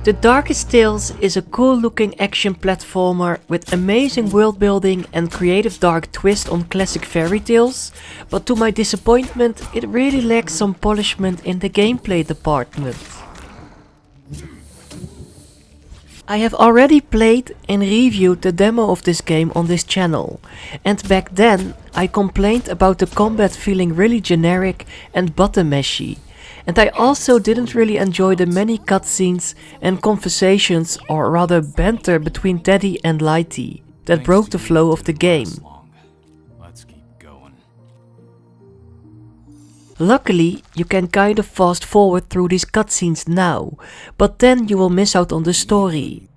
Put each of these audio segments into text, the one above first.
The Darkest Tales is a cool looking action platformer with amazing world building and creative dark twist on classic fairy tales, but to my disappointment it really lacks some polishment in the gameplay department. I have already played and reviewed the demo of this game on this channel, and back then I complained about the combat feeling really generic and button mashy. And I also didn't really enjoy the many cutscenes and conversations, or rather banter, between Teddy and Lighty that broke the flow of the game. Luckily, you can kind of fast forward through these cutscenes now, but then you will miss out on the story.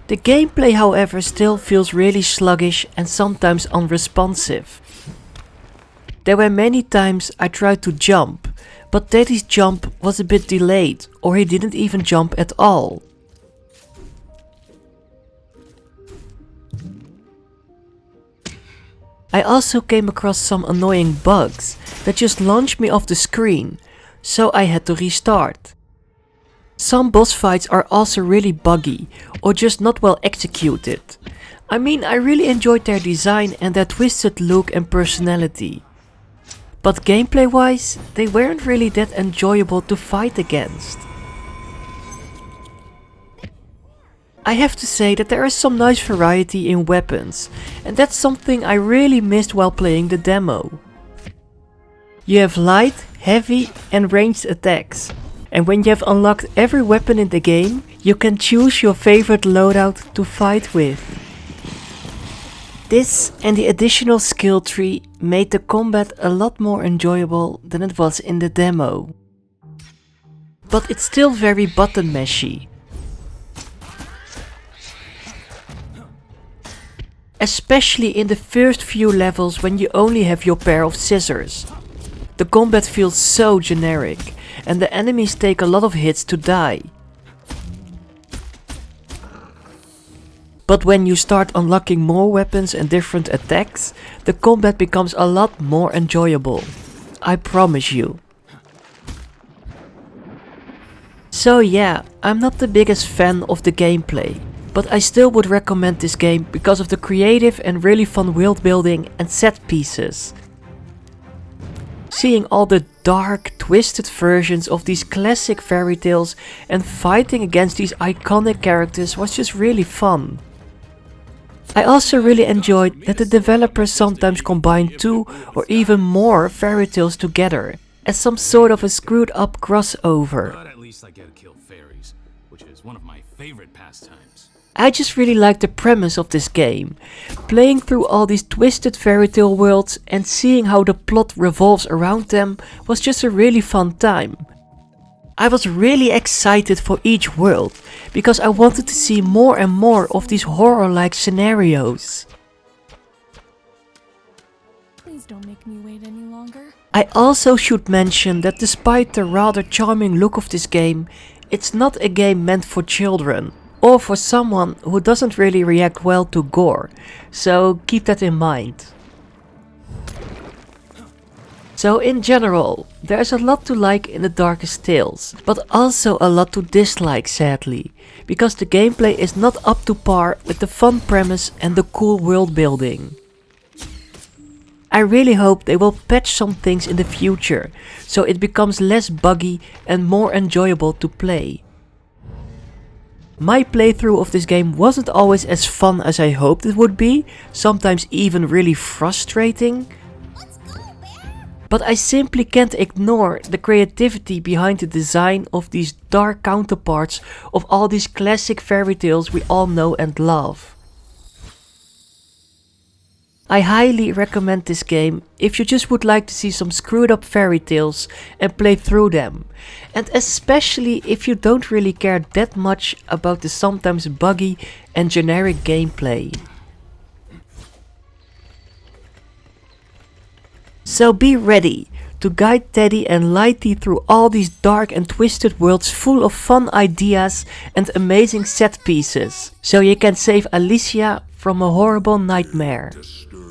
The gameplay, however, still feels really sluggish and sometimes unresponsive. There were many times I tried to jump, but Teddy's jump was a bit delayed, or he didn't even jump at all. I also came across some annoying bugs that just launched me off the screen, so I had to restart. Some boss fights are also really buggy, or just not well executed. I mean, I really enjoyed their design and their twisted look and personality. But gameplay wise, they weren't really that enjoyable to fight against. I have to say that there is some nice variety in weapons, and that's something I really missed while playing the demo. You have light, heavy and ranged attacks, and when you have unlocked every weapon in the game, you can choose your favorite loadout to fight with. This and the additional skill tree made the combat a lot more enjoyable than it was in the demo. But it's still very button mashy. Especially in the first few levels when you only have your pair of scissors. The combat feels so generic and the enemies take a lot of hits to die. But when you start unlocking more weapons and different attacks, the combat becomes a lot more enjoyable. I promise you. So yeah, I'm not the biggest fan of the gameplay, but I still would recommend this game because of the creative and really fun world building and set pieces. Seeing all the dark, twisted versions of these classic fairy tales and fighting against these iconic characters was just really fun. I also really enjoyed that the developers sometimes combine 2 or even more fairy tales together as some sort of a screwed up crossover. But at least I get to kill fairies, which is one of my favorite pastimes. I just really like the premise of this game. Playing through all these twisted fairy tale worlds and seeing how the plot revolves around them was just a really fun time. I was really excited for each world, because I wanted to see more and more of these horror-like scenarios. Please don't make me wait any longer. I also should mention that despite the rather charming look of this game, it's not a game meant for children, or for someone who doesn't really react well to gore, so keep that in mind. So in general, there's a lot to like in the Darkest Tales, but also a lot to dislike sadly, because the gameplay is not up to par with the fun premise and the cool world building. I really hope they will patch some things in the future, so it becomes less buggy and more enjoyable to play. My playthrough of this game wasn't always as fun as I hoped it would be, sometimes even really frustrating. But I simply can't ignore the creativity behind the design of these dark counterparts of all these classic fairy tales we all know and love. I highly recommend this game if you just would like to see some screwed up fairy tales and play through them. And especially if you don't really care that much about the sometimes buggy and generic gameplay. So be ready to guide Teddy and Lighty through all these dark and twisted worlds full of fun ideas and amazing set pieces, so you can save Alicia from a horrible nightmare. To stir